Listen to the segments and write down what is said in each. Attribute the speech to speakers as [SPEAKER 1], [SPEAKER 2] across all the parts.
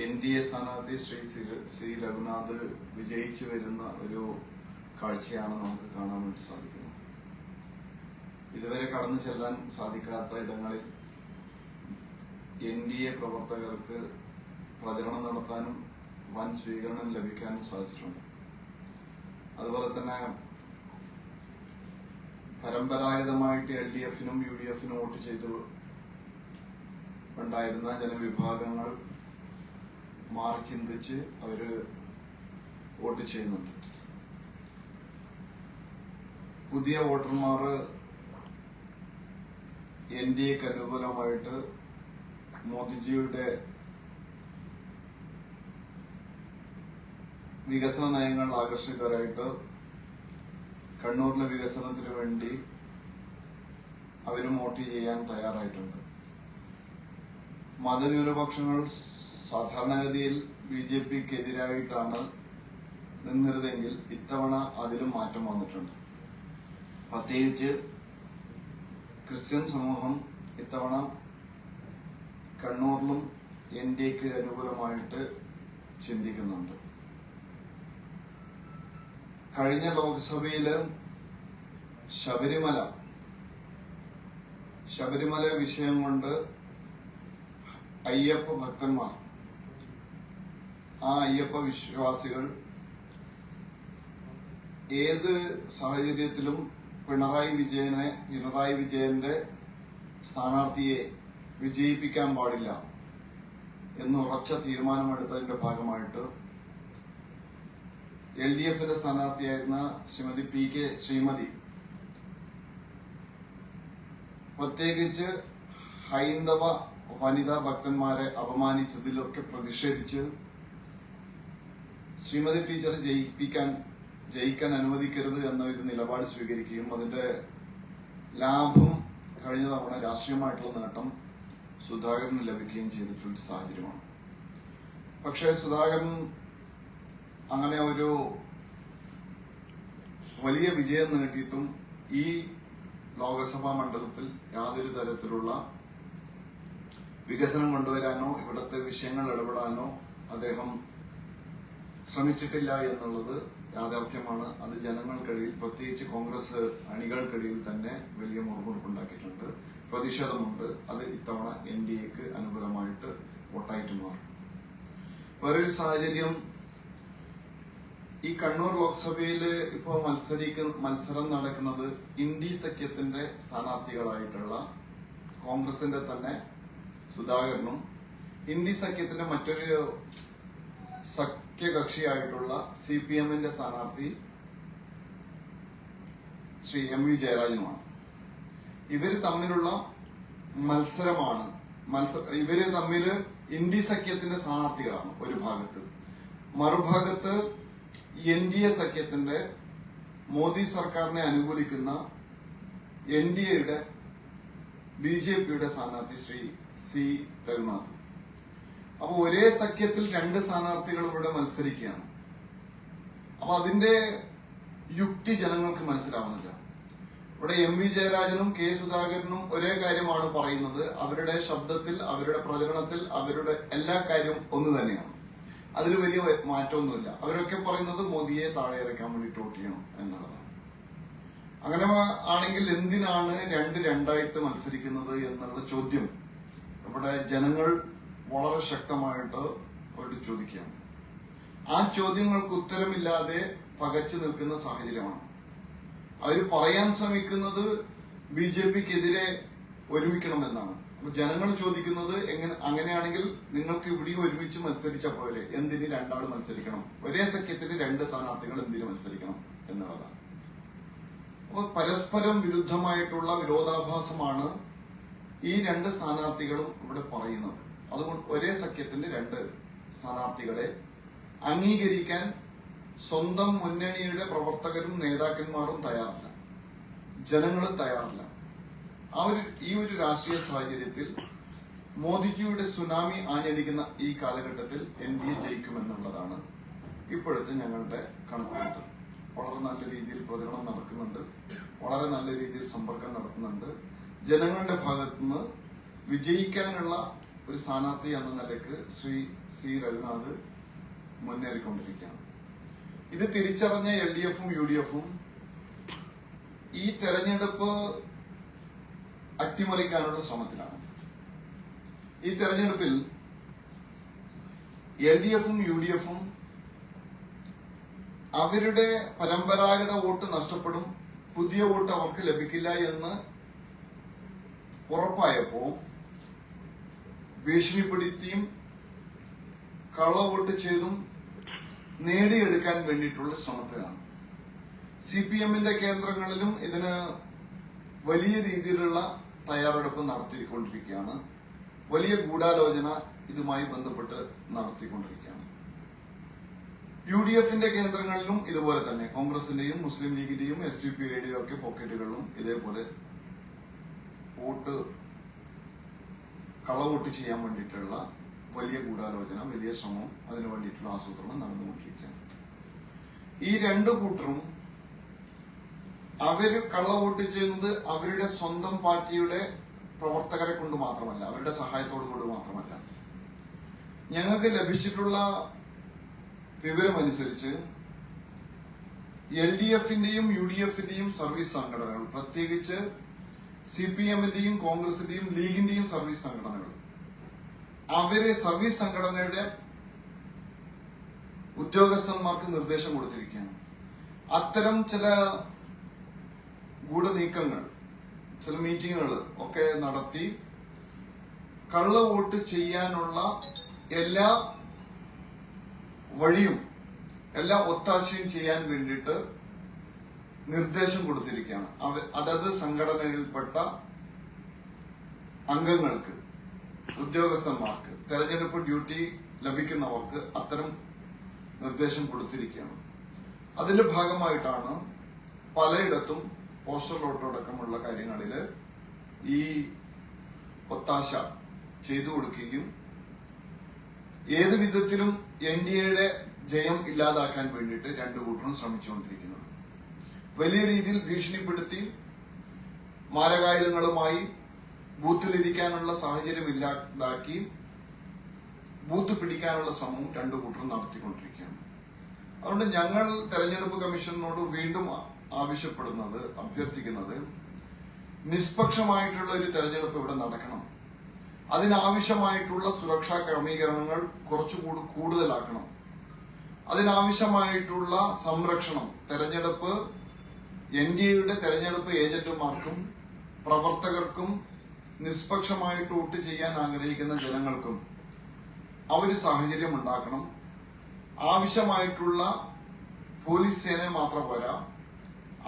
[SPEAKER 1] NDA സ്ഥാനാർത്ഥി ശ്രീ രഘുനാഥ് വിജയിച്ചു വരുന്ന ഒരു കാഴ്ചയാണ് നമുക്ക് കാണാൻ വേണ്ടി സാധിക്കുന്നത്. ഇതുവരെ കടന്നു ചെല്ലാൻ സാധിക്കാത്ത ഇടങ്ങളിൽ NDA പ്രവർത്തകർക്ക് പ്രചരണം നടത്താനും വൻ സ്വീകരണം ലഭിക്കാനും സാധിച്ചിട്ടുണ്ട്. അതുപോലെ തന്നെ പരമ്പരാഗതമായിട്ട് LDF-നും UDF-നും വോട്ട് ചെയ്തു ഉണ്ടായിരുന്ന ജനവിഭാഗങ്ങൾ മാറി ചിന്തിച്ച് അവര് വോട്ട് ചെയ്യുന്നുണ്ട്. പുതിയ വോട്ടർമാർ NDAക്ക് അനുകൂലമായിട്ട് മോദിജിയുടെ വികസന നയങ്ങൾ ആകർഷിതരായിട്ട് കണ്ണൂരിലെ വികസനത്തിന് വേണ്ടി അവരും വോട്ട് ചെയ്യാൻ തയ്യാറായിട്ടുണ്ട്. മതന്യൂനപക്ഷങ്ങൾ സാധാരണഗതിയിൽ BJPക്കെതിരായിട്ടാണ് നിന്നിരുന്നെങ്കിൽ ഇത്തവണ അതിലും മാറ്റം വന്നിട്ടുണ്ട്. പ്രത്യേകിച്ച് ക്രിസ്ത്യൻ സമൂഹം ഇത്തവണ കണ്ണൂരിലും NDAക്ക് അനുകൂലമായിട്ട് ചിന്തിക്കുന്നുണ്ട്. കഴിഞ്ഞ ലോക്സഭയില് ശബരിമല വിഷയം കൊണ്ട് അയ്യപ്പ ഭക്തന്മാർ, ആ അയ്യപ്പ വിശ്വാസികൾ ഏത് സാഹചര്യത്തിലും പിണറായി വിജയന്റെ സ്ഥാനാർത്ഥിയെ വിജയിപ്പിക്കാൻ പാടില്ല എന്ന് ഉറച്ച തീരുമാനമെടുത്തതിന്റെ ഭാഗമായിട്ട് LDF-ന്റെ സ്ഥാനാർത്ഥിയായിരുന്ന ശ്രീമതി PK ശ്രീമതി പ്രത്യേകിച്ച് ഹൈന്ദവ വനിതാ ഭക്തന്മാരെ അപമാനിച്ചതിലൊക്കെ പ്രതിഷേധിച്ച് ശ്രീമതി ടീച്ചറെ ജയിക്കാൻ അനുവദിക്കരുത് എന്നൊരു നിലപാട് സ്വീകരിക്കുകയും അതിന്റെ ലാഭം കഴിഞ്ഞ തവണ രാഷ്ട്രീയമായിട്ടുള്ള നേട്ടം സുധാകരന് ലഭിക്കുകയും ചെയ്തിട്ടുള്ള സാഹചര്യമാണ്. പക്ഷേ സുധാകരൻ അങ്ങനെ ഒരു വലിയ വിജയം നേടിയിട്ടും ഈ ലോക്സഭാ മണ്ഡലത്തിൽ യാതൊരു തരത്തിലുള്ള വികസനം കൊണ്ടുവരാനോ ഇവിടുത്തെ വിഷയങ്ങൾ ഇടപെടാനോ അദ്ദേഹം ശ്രമിച്ചിട്ടില്ല എന്നുള്ളത് യാഥാർത്ഥ്യമാണ്. അത് ജനങ്ങൾക്കിടയിൽ, പ്രത്യേകിച്ച് കോൺഗ്രസ് അണികൾക്കിടയിൽ തന്നെ വലിയ മുറിവുണ്ടാക്കിയിട്ടുണ്ട്, പ്രതിഷേധമുണ്ട്. അത് ഇത്തവണ NDAക്ക് അനുകൂലമായിട്ട് വോട്ടായിട്ട് മാറും. വേറൊരു സാഹചര്യം, ഈ കണ്ണൂർ ലോക്സഭയിൽ ഇപ്പോൾ മത്സരം നടക്കുന്നത് ഇന്ത്യ സഖ്യത്തിന്റെ സ്ഥാനാർത്ഥികളായിട്ടുള്ള കോൺഗ്രസിന്റെ തന്നെ സുധാകരനും ഇന്ത്യ സഖ്യത്തിന്റെ മറ്റൊരു സഖ്യകക്ഷിയായിട്ടുള്ള CPM-ന്റെ സ്ഥാനാർത്ഥി ശ്രീ MV ജയരാജനുമാണ്. ഇവര് തമ്മിലുള്ള മത്സരമാണ്. ഇവര് തമ്മിൽ ഇന്ത്യ സഖ്യത്തിന്റെ സ്ഥാനാർത്ഥികളാണ് ഒരു ഭാഗത്ത്, മറുഭാഗത്ത് NDA സഖ്യത്തിന്റെ മോദി സർക്കാരിനെ അനുകൂലിക്കുന്ന NDAയുടെ BJPയുടെ സ്ഥാനാർത്ഥി ശ്രീ C രഘുനാഥ്. അപ്പൊ ഒരേ സഖ്യത്തിൽ രണ്ട് സ്ഥാനാർത്ഥികൾ ഇവിടെ മത്സരിക്കുകയാണ്. അപ്പൊ അതിന്റെ യുക്തി ജനങ്ങൾക്ക് മനസ്സിലാവുന്നില്ല. ഇവിടെ MV ജയരാജനും K സുധാകരനും ഒരേ കാര്യമാണ് പറയുന്നത്. അവരുടെ ശബ്ദത്തിൽ, അവരുടെ പ്രചരണത്തിൽ, അവരുടെ എല്ലാ കാര്യവും ഒന്ന് തന്നെയാണ്. അതിൽ വലിയ മാറ്റമൊന്നുമില്ല. അവരൊക്കെ പറയുന്നത് മോദിയെ താഴെ ഇറക്കാൻ വേണ്ടിയിട്ട് വോട്ട് ചെയ്യണം എന്നുള്ളതാണ്. അങ്ങനെ ആണെങ്കിൽ എന്തിനാണ് രണ്ടായിട്ട് മത്സരിക്കുന്നത് എന്നുള്ള ചോദ്യം ഇവിടെ ജനങ്ങൾ വളരെ ശക്തമായിട്ട് അവരോട് ചോദിക്കുകയാണ്. ആ ചോദ്യങ്ങൾക്ക് ഉത്തരമില്ലാതെ പകച്ചു നിൽക്കുന്ന സാഹചര്യമാണ്. അവർ പറയാൻ ശ്രമിക്കുന്നത് BJPക്കെതിരെ ഒരുമിക്കണമെന്നാണ്. അപ്പൊ ജനങ്ങൾ ചോദിക്കുന്നത് അങ്ങനെയാണെങ്കിൽ നിങ്ങൾക്ക് ഇവിടെയും ഒരുമിച്ച് മത്സരിച്ച പോലെ എന്തിന് രണ്ടാൾ മത്സരിക്കണം? ഒരേ സഖ്യത്തിന് രണ്ട് സ്ഥാനാർത്ഥികൾ എന്തിന് മത്സരിക്കണം എന്നുള്ളതാണ്. അപ്പൊ പരസ്പരം വിരുദ്ധമായിട്ടുള്ള വിരോധാഭാസമാണ് ഈ രണ്ട് സ്ഥാനാർത്ഥികളും ഇവിടെ പറയുന്നത്. അതുകൊണ്ട് ഒരേ സഖ്യത്തിന്റെ രണ്ട് സ്ഥാനാർത്ഥികളെ അംഗീകരിക്കാൻ സ്വന്തം മുന്നണിയുടെ പ്രവർത്തകരും നേതാക്കന്മാരും തയ്യാറില്ല, ജനങ്ങളും തയ്യാറില്ല. ഈ ഒരു രാഷ്ട്രീയ സാഹചര്യത്തിൽ മോദിജിയുടെ സുനാമി ആഞ്ഞടിക്കുന്ന ഈ കാലഘട്ടത്തിൽ NDA ജയിക്കുമെന്നുള്ളതാണ് ഇപ്പോഴത്തെ ഞങ്ങളുടെ കണക്കുകൂട്ടൽ. വളരെ നല്ല രീതിയിൽ പ്രചരണം നടക്കുന്നുണ്ട്, വളരെ നല്ല രീതിയിൽ സമ്പർക്കം നടത്തുന്നുണ്ട്. ജനങ്ങളുടെ ഭാഗത്തുനിന്ന് വിജയിക്കാനുള്ള ഒരു സ്ഥാനാർത്ഥി എന്ന നിലയ്ക്ക് ശ്രീ സി രഘുനാഥ് മുന്നേറിക്കൊണ്ടിരിക്കുകയാണ്. ഇത് തിരിച്ചറിഞ്ഞ LDFും UDFും ഈ തെരഞ്ഞെടുപ്പ് അട്ടിമറിക്കാനുള്ള ശ്രമത്തിലാണ്. ഈ തെരഞ്ഞെടുപ്പിൽ LDFും UDFും അവരുടെ പരമ്പരാഗത വോട്ട് നഷ്ടപ്പെടും, പുതിയ വോട്ട് അവർക്ക് ലഭിക്കില്ല എന്ന് ഉറപ്പായപ്പോ ഭീഷണിപ്പെടുത്തിയും കള്ള വോട്ട് ചെയ്തും നേടിയെടുക്കാൻ വേണ്ടിയിട്ടുള്ള ശ്രമത്തിലാണ്. CPMന്റെ കേന്ദ്രങ്ങളിലും ഇതിന് വലിയ രീതിയിലുള്ള തയ്യാറെടുപ്പ് നടത്തിക്കൊണ്ടിരിക്കുകയാണ്. വലിയ ഗൂഢാലോചന ഇതുമായി ബന്ധപ്പെട്ട് നടത്തിക്കൊണ്ടിരിക്കുകയാണ്. UDFന്റെ കേന്ദ്രങ്ങളിലും ഇതുപോലെ തന്നെ കോൺഗ്രസിന്റെയും മുസ്ലിം ലീഗിന്റെയും SDPIയുടെയും ഒക്കെ പോക്കറ്റുകളിലും ഇതേപോലെ കളവോട്ട് ചെയ്യാൻ വേണ്ടിയിട്ടുള്ള വലിയ ഗൂഢാലോചന, വലിയ ശ്രമം, അതിനു വേണ്ടിയിട്ടുള്ള ആസൂത്രണം നടന്നുകൊണ്ടിരിക്കുകയാണ്. ഈ രണ്ടു കൂട്ടരും അവര് കള്ളവോട്ട് ചെയ്യുന്നത് അവരുടെ സ്വന്തം പാർട്ടിയുടെ പ്രവർത്തകരെ കൊണ്ട് മാത്രമല്ല, അവരുടെ സഹായത്തോടു കൂടി മാത്രമല്ല. ഞങ്ങൾക്ക് ലഭിച്ചിട്ടുള്ള വിവരമനുസരിച്ച് LDFന്റെയും UDFന്റെയും സർവീസ് സംഘടനകൾ, പ്രത്യേകിച്ച് CPMന്റെയും കോൺഗ്രസിന്റെയും ലീഗിന്റെയും സർവീസ് സംഘടനകൾ, അവരെ സർവീസ് സംഘടനയുടെ ഉദ്യോഗസ്ഥന്മാർക്ക് നിർദ്ദേശം കൊടുത്തിരിക്കുകയാണ്. അത്തരം ചില ഗൂഢനീക്കങ്ങൾ, ചില മീറ്റിങ്ങുകൾ ഒക്കെ നടത്തി കള്ള വോട്ട് ചെയ്യാനുള്ള എല്ലാ വഴിയും, എല്ലാ ഒത്താശയും ചെയ്യാൻ വേണ്ടിയിട്ട് നിർദ്ദേശം കൊടുത്തിരിക്കുകയാണ്. അതത് സംഘടനയിൽപ്പെട്ട അംഗങ്ങൾക്ക്, ഉദ്യോഗസ്ഥന്മാർക്ക്, തെരഞ്ഞെടുപ്പ് ഡ്യൂട്ടി ലഭിക്കുന്നവർക്ക് അത്തരം നിർദ്ദേശം കൊടുത്തിരിക്കുകയാണ്. അതിന്റെ ഭാഗമായിട്ടാണ് പലയിടത്തും പോസ്റ്റൽ വോട്ടടക്കമുള്ള കാര്യങ്ങളിൽ ഈ ഒത്താശ ചെയ്തു കൊടുക്കുകയും ഏത് വിധത്തിലും NDAയുടെ ജയം ഇല്ലാതാക്കാൻ വേണ്ടിയിട്ട് രണ്ടു കൂട്ടരും ശ്രമിച്ചുകൊണ്ടിരിക്കുന്നത്. വലിയ രീതിയിൽ ഭീഷണിപ്പെടുത്തി മാരകായുധങ്ങളുമായി ബൂത്തിലിരിക്കാനുള്ള സാഹചര്യം ഇല്ലാതാക്കി ബൂത്ത് പിടിക്കാനുള്ള ശ്രമവും രണ്ടു കൂട്ടരും നടത്തിക്കൊണ്ടിരിക്കുകയാണ്. അതുകൊണ്ട് ഞങ്ങൾ തെരഞ്ഞെടുപ്പ് കമ്മീഷനോട് വീണ്ടും ആവശ്യപ്പെടുന്നത്, അഭ്യർത്ഥിക്കുന്നത്, നിഷ്പക്ഷമായിട്ടുള്ള ഒരു തെരഞ്ഞെടുപ്പ് ഇവിടെ നടക്കണം. അതിനാവശ്യമായിട്ടുള്ള സുരക്ഷാ ക്രമീകരണങ്ങൾ കുറച്ചുകൂടി കൂടുതലാക്കണം. അതിനാവശ്യമായിട്ടുള്ള സംരക്ഷണം തെരഞ്ഞെടുപ്പ് NDAയുടെ തെരഞ്ഞെടുപ്പ് ഏജന്റുമാർക്കും പ്രവർത്തകർക്കും നിഷ്പക്ഷമായിട്ട് വോട്ട് ചെയ്യാൻ ആഗ്രഹിക്കുന്ന ജനങ്ങൾക്കും ഒരു സാഹചര്യം ഉണ്ടാക്കണം. ആവശ്യമായിട്ടുള്ള പോലീസ് സേനയെ മാത്രം പോരാ,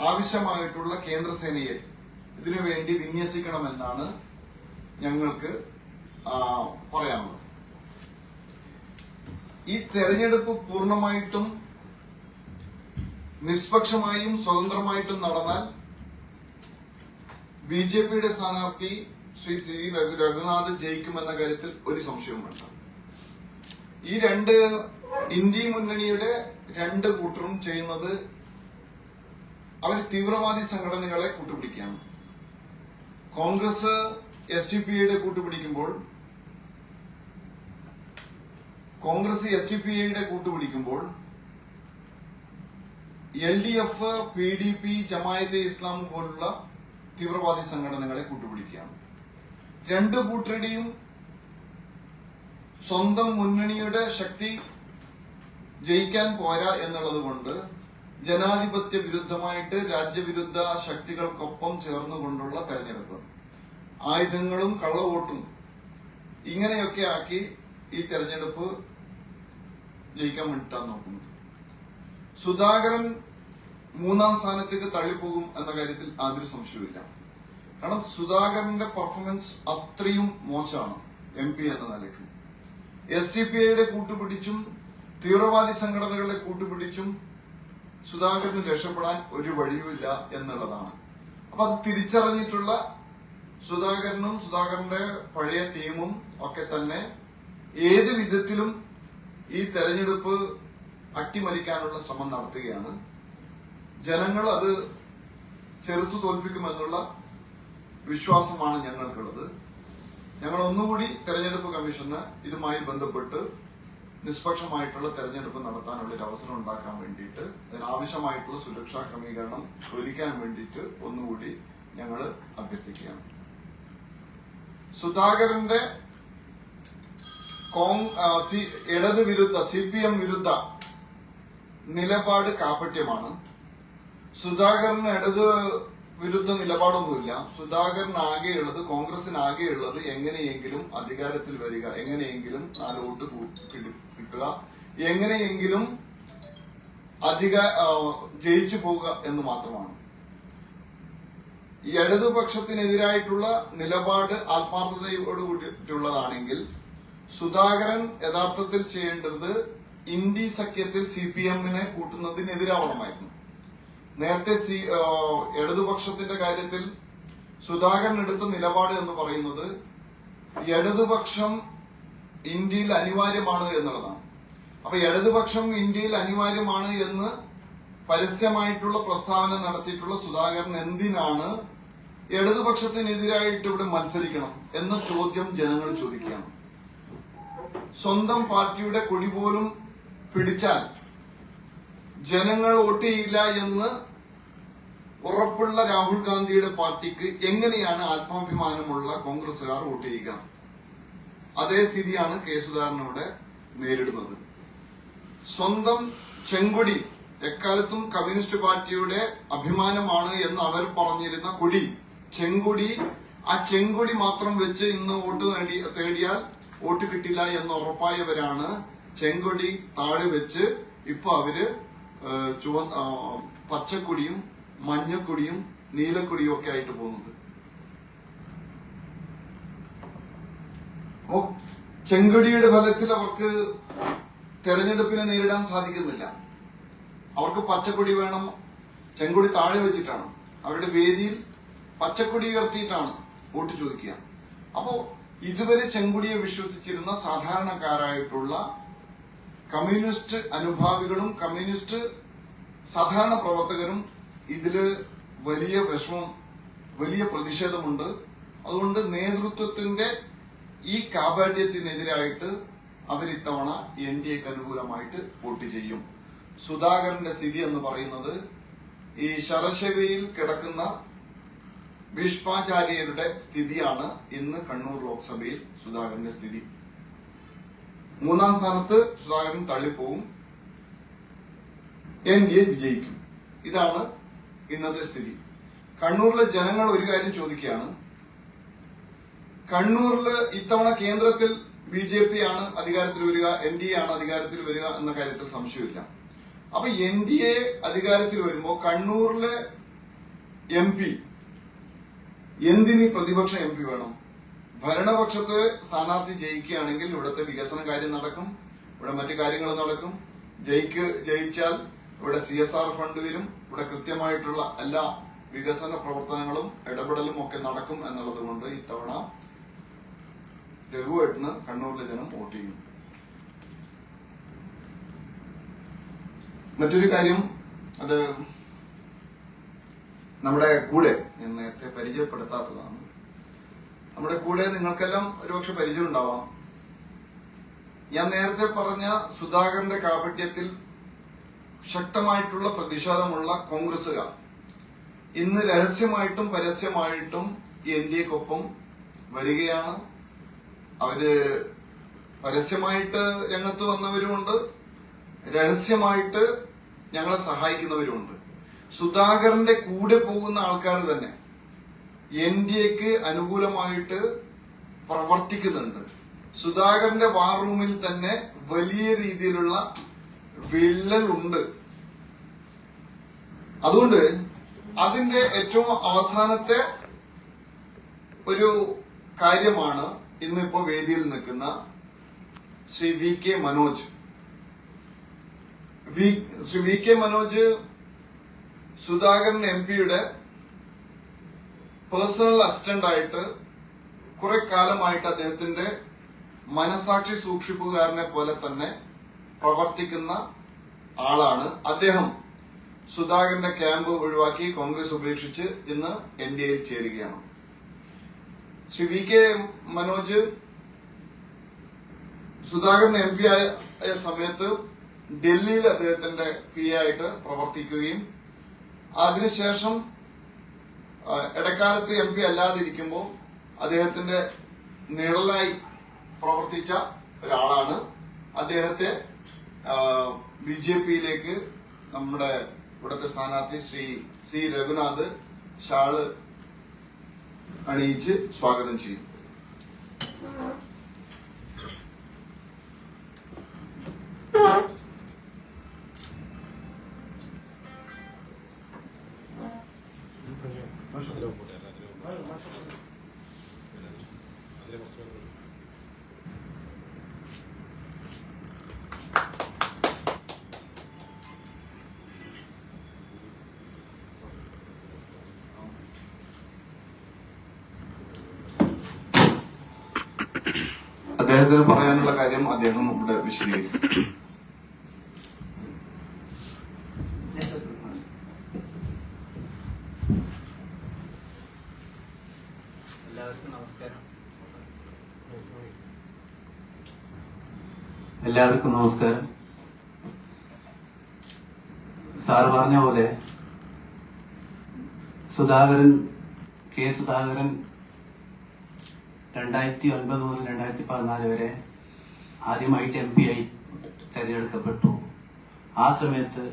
[SPEAKER 1] ആവശ്യമായിട്ടുള്ള കേന്ദ്രസേനയെ ഇതിനുവേണ്ടി വിന്യസിക്കണമെന്നാണ് ഞങ്ങൾക്ക് പറയാനുള്ളത്. ഈ തെരഞ്ഞെടുപ്പ് പൂർണ്ണമായിട്ടും നിഷ്പക്ഷമായും സ്വതന്ത്രമായിട്ടും നടന്നാൽ BJPയുടെ സ്ഥാനാർത്ഥി ശ്രീ സി രഘുനാഥ് ജയിക്കുമെന്ന കാര്യത്തിൽ ഒരു സംശയവും വേണ്ട. ഈ ഇന്ത്യ മുന്നണിയുടെ രണ്ട് കൂട്ടരും ചെയ്യുന്നത് അവർ തീവ്രവാദി സംഘടനകളെ കൂട്ടുപിടിക്കുകയാണ്. കോൺഗ്രസ് SDPIയുടെ കൂട്ടുപിടിക്കുമ്പോൾ LDF, PDP, ജമായത്തെ ഇസ്ലാം പോലുള്ള തീവ്രവാദി സംഘടനകളെ കൂട്ടുപിടിക്കുകയാണ്. രണ്ടു കൂട്ടരുടെയും സ്വന്തം മുന്നണിയുടെ ശക്തി ജയിക്കാൻ പോരാ എന്നുള്ളത് കൊണ്ട് ജനാധിപത്യ വിരുദ്ധമായിട്ട് രാജ്യവിരുദ്ധ ശക്തികൾക്കൊപ്പം ചേർന്നുകൊണ്ടുള്ള തെരഞ്ഞെടുപ്പ്, ആയുധങ്ങളും കള്ളവോട്ടും ഇങ്ങനെയൊക്കെ ആക്കി ഈ തെരഞ്ഞെടുപ്പ് ജയിക്കാൻ വേണ്ടിയിട്ടാണ് നോക്കുന്നത്. സുധാകരൻ 3-ാം സ്ഥാനത്തേക്ക് തള്ളിപ്പോകും എന്ന കാര്യത്തിൽ യാതൊരു സംശയമില്ല. കാരണം സുധാകരന്റെ പെർഫോമൻസ് അത്രയും മോശമാണ് MP എന്ന നിലയ്ക്ക്. SDPIയുടെ കൂട്ടുപിടിച്ചും തീവ്രവാദി സംഘടനകളെ കൂട്ടുപിടിച്ചും സുധാകരന് രക്ഷപ്പെടാൻ ഒരു വഴിയുമില്ല എന്നുള്ളതാണ്. അപ്പൊ അത് തിരിച്ചറിഞ്ഞിട്ടുള്ള സുധാകരനും സുധാകരന്റെ പഴയ ടീമും ഒക്കെ തന്നെ ഏത് വിധത്തിലും ഈ തെരഞ്ഞെടുപ്പ് അട്ടിമറിക്കാനുള്ള ശ്രമം നടത്തുകയാണ്. ജനങ്ങൾ അത് ചെറുത്തു തോൽപ്പിക്കുമെന്നുള്ള വിശ്വാസമാണ് ഞങ്ങൾക്കുള്ളത്. ഞങ്ങൾ ഒന്നുകൂടി തെരഞ്ഞെടുപ്പ് കമ്മീഷന് ഇതുമായി ബന്ധപ്പെട്ട് നിഷ്പക്ഷമായിട്ടുള്ള തെരഞ്ഞെടുപ്പ് നടത്താനുള്ള ഒരു അവസരം ഉണ്ടാക്കാൻ വേണ്ടിയിട്ട് അതിനാവശ്യമായിട്ടുള്ള സുരക്ഷാ ക്രമീകരണം ഒരുക്കാൻ വേണ്ടിയിട്ട് ഒന്നുകൂടി ഞങ്ങൾ അഭ്യർത്ഥിക്കുകയാണ്. സുധാകരന്റെ ഇടത് വിരുദ്ധ CPM വിരുദ്ധ നിലപാട് കാപട്യമാണ്. സുധാകരന് ഇടത് വിരുദ്ധ നിലപാടൊന്നുമില്ല. സുധാകരൻ ആകെയുള്ളത്, കോൺഗ്രസിന് ആകെയുള്ളത് എങ്ങനെയെങ്കിലും അധികാരത്തിൽ വരിക, എങ്ങനെയെങ്കിലും 4 വോട്ട് കിട്ടുക, എങ്ങനെയെങ്കിലും ജയിച്ചു പോവുക എന്ന് മാത്രമാണ്. ഈ ഇടതുപക്ഷത്തിനെതിരായിട്ടുള്ള നിലപാട് ആത്മാർത്ഥതയോട് കൂടിയിട്ടുള്ളതാണെങ്കിൽ സുധാകരൻ യഥാർത്ഥത്തിൽ ചെയ്യേണ്ടത് ഇന്ത്യ സഖ്യത്തിൽ CPM-നെ കൂട്ടുന്നതിനെതിരാവണമായിരുന്നു. നേരത്തെ ഇടതുപക്ഷത്തിന്റെ കാര്യത്തിൽ സുധാകരൻ എടുത്ത നിലപാട് എന്ന് പറയുന്നത് ഇടതുപക്ഷം ഇന്ത്യയിൽ അനിവാര്യമാണ് എന്നുള്ളതാണ്. അപ്പൊ ഇടതുപക്ഷം ഇന്ത്യയിൽ അനിവാര്യമാണ് എന്ന് പരസ്യമായിട്ടുള്ള പ്രസ്താവന നടത്തിയിട്ടുള്ള സുധാകരൻ എന്തിനാണ് ഇടതുപക്ഷത്തിനെതിരായിട്ട് ഇവിടെ മത്സരിക്കണം എന്ന ചോദ്യം ജനങ്ങൾ ചോദിക്കുകയാണ്. സ്വന്തം പാർട്ടിയുടെ കൊടി പോലും പിടിച്ചാൽ ജനങ്ങൾ വോട്ട് ചെയ്യില്ല എന്ന് ഉറപ്പുള്ള രാഹുൽ ഗാന്ധിയുടെ പാർട്ടിക്ക് എങ്ങനെയാണ് ആത്മാഭിമാനമുള്ള കോൺഗ്രസുകാർ വോട്ട് ചെയ്യുക? അതേ സ്ഥിതിയാണ് കെ സുധാകരൻ ഇവിടെ നേരിടുന്നത്. സ്വന്തം ചെങ്കൊടി, എക്കാലത്തും കമ്മ്യൂണിസ്റ്റ് പാർട്ടിയുടെ അഭിമാനമാണ് എന്ന് അവർ പറഞ്ഞിരുന്ന കൊടി, ചെങ്കൊടി, ആ ചെങ്കൊടി മാത്രം വെച്ച് ഇന്ന് വോട്ട് തേടിയാൽ വോട്ട് കിട്ടില്ല എന്ന് ഉറപ്പായവരാണ് ചെങ്കൊടി താഴെ വെച്ച് ഇപ്പൊ അവര് പച്ചക്കൊടിയും മഞ്ഞക്കൊടിയും നീലക്കൊടിയും ഒക്കെ ആയിട്ട് പോകുന്നത്. അപ്പോ ചെങ്കൊടിയുടെ ഫലത്തിൽ അവർക്ക് തെരഞ്ഞെടുപ്പിനെ നേരിടാൻ സാധിക്കുന്നില്ല. അവർക്ക് പച്ചക്കൊടി വേണം. ചെങ്കൊടി താഴെ വെച്ചിട്ടാണ് അവരുടെ വേദിയിൽ പച്ചക്കൊടി ഉയർത്തിയിട്ടാണ് വോട്ട് ചോദിക്കുക. അപ്പോ ഇതുവരെ ചെങ്കൊടിയെ വിശ്വസിച്ചിരുന്ന സാധാരണക്കാരായിട്ടുള്ള കമ്മ്യൂണിസ്റ്റ് അനുഭാവികളും കമ്മ്യൂണിസ്റ്റ് സാധാരണ പ്രവർത്തകരും ഇതില് വലിയ വിഷമം, വലിയ പ്രതിഷേധമുണ്ട്. അതുകൊണ്ട് നേതൃത്വത്തിന്റെ ഈ കാപട്യത്തിനെതിരായിട്ട് അവരിത്തവണ NDAക്ക് അനുകൂലമായിട്ട് വോട്ട് ചെയ്യും. സുധാകരന്റെ സ്ഥിതി എന്ന് പറയുന്നത് ഈ ശരശവയിൽ കിടക്കുന്ന ഭീഷ്മാചാര്യരുടെ സ്ഥിതിയാണ് ഇന്ന് കണ്ണൂർ ലോക്സഭയിൽ സുധാകരന്റെ സ്ഥിതി. 3-ാം സ്ഥാനത്ത് സുധാകരൻ തള്ളിപ്പോവും, NDA വിജയിക്കും. ഇതാണ് ഇന്നത്തെ സ്ഥിതി. കണ്ണൂരിലെ ജനങ്ങൾ ഒരു കാര്യം ചോദിക്കുകയാണ്. കണ്ണൂരിൽ ഇത്തവണ കേന്ദ്രത്തിൽ BJP ആണ് അധികാരത്തിൽ വരിക, NDA ആണ് അധികാരത്തിൽ വരിക എന്ന കാര്യത്തിൽ സംശയമില്ല. അപ്പൊ NDA അധികാരത്തിൽ വരുമ്പോൾ കണ്ണൂരിലെ MP എന്തിന് പ്രതിപക്ഷ MP വേണം? ഭരണപക്ഷത്ത് സ്ഥാനാർത്ഥി ജയിക്കുകയാണെങ്കിൽ ഇവിടുത്തെ വികസന കാര്യം നടക്കും, ഇവിടെ മറ്റു കാര്യങ്ങൾ നടക്കും. ജയിച്ചാൽ ഇവിടെ CSR ഫണ്ട് വരും, ഇവിടെ കൃത്യമായിട്ടുള്ള എല്ലാ വികസന പ്രവർത്തനങ്ങളും ഇടപെടലും ഒക്കെ നടക്കും എന്നുള്ളത് കൊണ്ട് ഇത്തവണ രഘുവേട്ടന് കണ്ണൂരിലെ ജനം വോട്ട് ചെയ്യും. മറ്റൊരു കാര്യം, അത് നമ്മുടെ കൂടെ ഞാൻ നേരത്തെ പരിചയപ്പെടുത്താത്തതാണ്. നമ്മുടെ കൂടെ നിങ്ങൾക്കെല്ലാം ഒരുപക്ഷെ പരിചയം ഉണ്ടാവാം. ഞാൻ നേരത്തെ പറഞ്ഞ സുധാകരന്റെ കാപട്യത്തിൽ ശക്തമായിട്ടുള്ള പ്രതിഷേധമുള്ള കോൺഗ്രസുകാർ ഇന്ന് രഹസ്യമായിട്ടും പരസ്യമായിട്ടും NDAക്കൊപ്പം വരികയാണ്. അവര് പരസ്യമായിട്ട് രംഗത്ത് വന്നവരുമുണ്ട്, രഹസ്യമായിട്ട് ഞങ്ങളെ സഹായിക്കുന്നവരുമുണ്ട്. സുധാകരന്റെ കൂടെ പോകുന്ന ആൾക്കാർ തന്നെ NDAക്ക് അനുകൂലമായിട്ട് പ്രവർത്തിക്കുന്നുണ്ട്. സുധാകരന്റെ വാർ റൂമിൽ തന്നെ വലിയ രീതിയിലുള്ള വിള്ളലുണ്ട്. അതുകൊണ്ട് അതിന്റെ ഏറ്റവും അവസാനത്തെ ഒരു കാര്യമാണ് ഇന്നിപ്പോ വേദിയിൽ നിൽക്കുന്ന ശ്രീ VK മനോജ്. ശ്രീ VK മനോജ് സുധാകരൻ MP-യുടെ പേഴ്സണൽ അസിസ്റ്റന്റ് ആയിട്ട് കുറെ കാലമായിട്ട് അദ്ദേഹത്തിന്റെ മനസാക്ഷി സൂക്ഷിപ്പുകാരനെ പോലെ തന്നെ പ്രവർത്തിക്കുന്ന ആളാണ്. അദ്ദേഹം സുധാകരന്റെ ക്യാമ്പ് ഒഴിവാക്കി കോൺഗ്രസ് ഉപേക്ഷിച്ച് ഇന്ന് NDAയിൽ ചേരുകയാണ്. Shri V K Manoj Sudhakaran MP ആയ സമയത്ത് ഡൽഹിയിൽ അദ്ദേഹത്തിന്റെ PA ആയിട്ട് പ്രവർത്തിക്കുകയും അതിനുശേഷം ഇടക്കാലത്ത് MP അല്ലാതിരിക്കുമ്പോൾ അദ്ദേഹത്തിന്റെ നിഴലായി പ്രവർത്തിച്ച ഒരാളാണ്. അദ്ദേഹത്തെ BJPയിലേക്ക് നമ്മുടെ ഇവിടുത്തെ സ്ഥാനാർത്ഥി ശ്രീ C രഘുനാഥ് ഷാള് അണിയിച്ച് സ്വാഗതം ചെയ്യും. അദ്ദേഹത്തിന് പറയാനുള്ള കാര്യം അദ്ദേഹം ഇവിടെ വിശദീകരിക്കും.
[SPEAKER 2] എല്ലാവർക്കും നമസ്കാരം. സാറ് പറഞ്ഞ പോലെ കെ സുധാകരൻ 2009 മുതൽ 2014 വരെ ആദ്യമായിട്ട് MP ആയി തെരഞ്ഞെടുക്കപ്പെട്ടു. ആ സമയത്ത്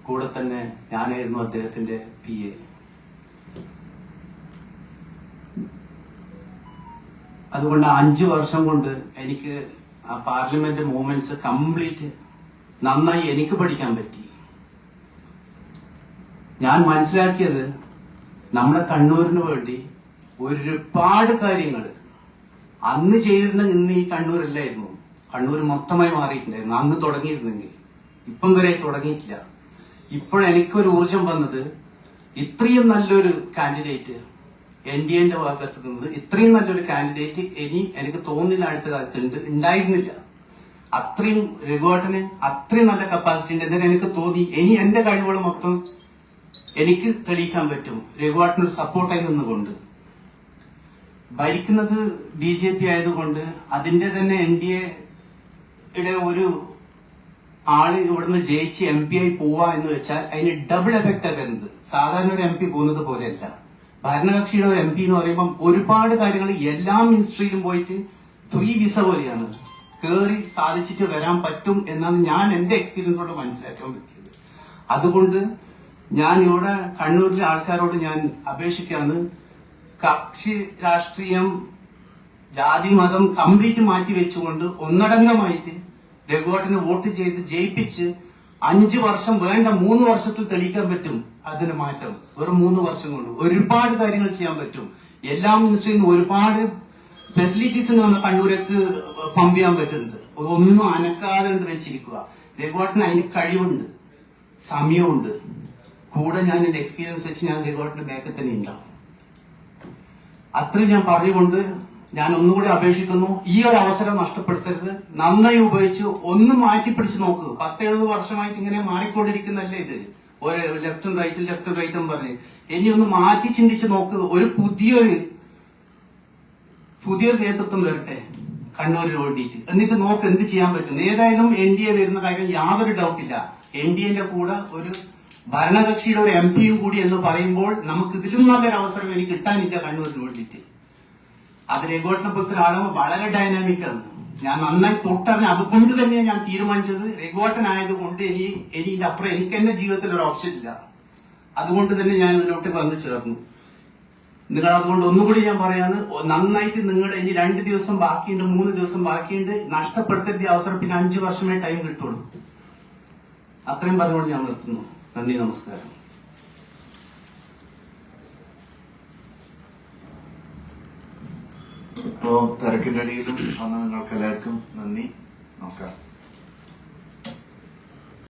[SPEAKER 2] കൂടെ തന്നെ ഞാനായിരുന്നു അദ്ദേഹത്തിന്റെ PA. അതുകൊണ്ട് 5 വർഷം കൊണ്ട് എനിക്ക് ആ പാർലമെന്റ് മൂവ്മെന്റ്സ് കംപ്ലീറ്റ് നന്നായി എനിക്ക് പഠിക്കാൻ പറ്റി. ഞാൻ മനസ്സിലാക്കിയത് നമ്മുടെ കണ്ണൂരിന് വേണ്ടി ഒരുപാട് കാര്യങ്ങൾ അന്ന് ചെയ്തിരുന്ന ഇന്ന് ഈ കണ്ണൂരല്ലായിരുന്നു. കണ്ണൂർ മൊത്തമായി മാറിയിട്ടുണ്ടായിരുന്നു അന്ന് തുടങ്ങിയിരുന്നെങ്കിൽ. ഇപ്പം വരെ തുടങ്ങിയിട്ടില്ല. ഇപ്പോഴെനിക്കൊരു ഊർജം വന്നത് ഇത്രയും നല്ലൊരു കാൻഡിഡേറ്റ് NDAന്റെ ഭാഗത്ത് നിന്ന് ഇത്രയും നല്ലൊരു കാൻഡിഡേറ്റ് എനിക്ക് തോന്നുന്നില്ല അടുത്ത കാലത്ത് ഉണ്ടായിരുന്നില്ല. അത്രയും രഘുവേട്ടന് അത്രയും നല്ല കപ്പാസിറ്റി ഉണ്ട് എന്നതിന് എനിക്ക് തോന്നി. ഇനി എന്റെ കഴിവുകൾ മൊത്തം എനിക്ക് തെളിയിക്കാൻ പറ്റും രഘുവേട്ടനൊരു സപ്പോർട്ടായി നിന്നുകൊണ്ട്. ഭരിക്കുന്നത് BJP ആയതുകൊണ്ട് അതിന്റെ തന്നെ NDAയുടെ ഒരു ആള് ഇവിടുന്ന് ജയിച്ച് MP ആയി പോവാ എന്ന് വെച്ചാൽ അതിന് ഡബിൾ എഫക്റ്റ് വരുന്നത്. സാധാരണ ഒരു MP പോകുന്നത് പോലെയല്ല. ഭരണകക്ഷിയുടെ ഒരു MP എന്ന് പറയുമ്പോൾ ഒരുപാട് കാര്യങ്ങൾ എല്ലാ മിനിസ്ട്രിയിലും പോയിട്ട് ഫ്രീ വിസ പോലെയാണ്. കേറി സാധിച്ചിട്ട് വരാൻ പറ്റും എന്നാണ് ഞാൻ എന്റെ എക്സ്പീരിയൻസോട് മനസ്സിലാക്കാൻ പറ്റിയത്. അതുകൊണ്ട് ഞാൻ ഇവിടെ കണ്ണൂരിലെ ആൾക്കാരോട് ഞാൻ അപേക്ഷിക്കാണ്, കക്ഷി രാഷ്ട്രീയം ജാതി മതം കംപ്ലീറ്റ് മാറ്റി വെച്ചുകൊണ്ട് ഒന്നടങ്കമായിട്ട് രഘുവേട്ടന് വോട്ട് ചെയ്ത് ജയിപ്പിച്ച് 5 വർഷം വേണ്ട 3 വർഷത്തിൽ തെളിയിക്കാൻ പറ്റും. അതിന് മാറ്റം വെറും 3 വർഷം കൊണ്ട് ഒരുപാട് കാര്യങ്ങൾ ചെയ്യാൻ പറ്റും. എല്ലാ മിനിസ്ട്രിയിൽ നിന്ന് ഒരുപാട് ഫെസിലിറ്റീസ് നമ്മൾ കണ്ണൂരേക്ക് പമ്പ് ചെയ്യാൻ പറ്റുന്നുണ്ട്. ഒന്നും അനക്കാതെ കൊണ്ട് വെച്ചിരിക്കുക. രഘുവേട്ടന് അതിന് കഴിവുണ്ട്, സമയമുണ്ട്. കൂടെ ഞാൻ എന്റെ എക്സ്പീരിയൻസ് വെച്ച് ഞാൻ രഘുവേട്ടന്റെ ബാക്കിൽ തന്നെ ഉണ്ടാവും. അത്രയും ഞാൻ പറഞ്ഞുകൊണ്ട് ഞാൻ ഒന്നുകൂടി അപേക്ഷിക്കുന്നു, ഈ ഒരു അവസരം നഷ്ടപ്പെടുത്തരുത്. നന്നായി ഉപയോഗിച്ച് ഒന്ന് മാറ്റിപ്പിടിച്ച് നോക്കുക. 10-70 വർഷമായിട്ട് ഇങ്ങനെ മാറിക്കൊണ്ടിരിക്കുന്നല്ലേ ഇത്. ഒരു ലെഫ്റ്റും റൈറ്റും പറഞ്ഞ് ഇനി ഒന്ന് മാറ്റി ചിന്തിച്ച് നോക്കുക. ഒരു പുതിയൊരു നേതൃത്വം വരട്ടെ കണ്ണൂരിൽ വേണ്ടിയിട്ട്. എന്നിട്ട് നോക്ക് എന്ത് ചെയ്യാൻ പറ്റും. ഏതായാലും NDA വരുന്ന കാര്യം യാതൊരു ഡൗട്ടില്ല. NDAന്റെ കൂടെ ഒരു ഭരണകക്ഷിയുടെ ഒരു MPയും കൂടി എന്ന് പറയുമ്പോൾ നമുക്ക് ഇതിലും നല്ലൊരു അവസരം എനിക്ക് കിട്ടാനില്ല കണ്ണൂരിന് വേണ്ടിയിട്ട്. അത് രഘുവേട്ടനെ പോലത്തെ ഒരാളും വളരെ ഡൈനാമിക് ആണ്. ഞാൻ നന്നായി തൊട്ടറിഞ്ഞ് അതുകൊണ്ട് തന്നെയാണ് ഞാൻ തീരുമാനിച്ചത്. രഘുവേട്ടനായതുകൊണ്ട് ഇനി ഇതിന്റെ അപ്പുറം എനിക്ക് എന്റെ ജീവിതത്തിൽ ഒരു ഓപ്ഷൻ ഇല്ല. അതുകൊണ്ട് തന്നെ ഞാൻ ഇതിലോട്ട് വന്ന് ചേർന്നു. നിങ്ങൾ അതുകൊണ്ട് ഒന്നുകൂടി ഞാൻ പറയാന്ന്, നന്നായിട്ട് നിങ്ങളുടെ ഇനി 2 ദിവസം ബാക്കിയുണ്ട്, 3 ദിവസം ബാക്കിയുണ്ട്. നഷ്ടപ്പെടുത്തേണ്ട അവസരം പിന്നെ 5 വർഷമേ ടൈം കിട്ടുള്ളൂ. അത്രയും പറഞ്ഞുകൊണ്ട് ഞാൻ നിർത്തുന്നു. നന്ദി, നമസ്കാരം.
[SPEAKER 1] ഇപ്പോ തിരക്കിന്റെ ഇടയിലും വന്ന നിങ്ങൾക്ക് എല്ലാവർക്കും നന്ദി, നമസ്കാരം.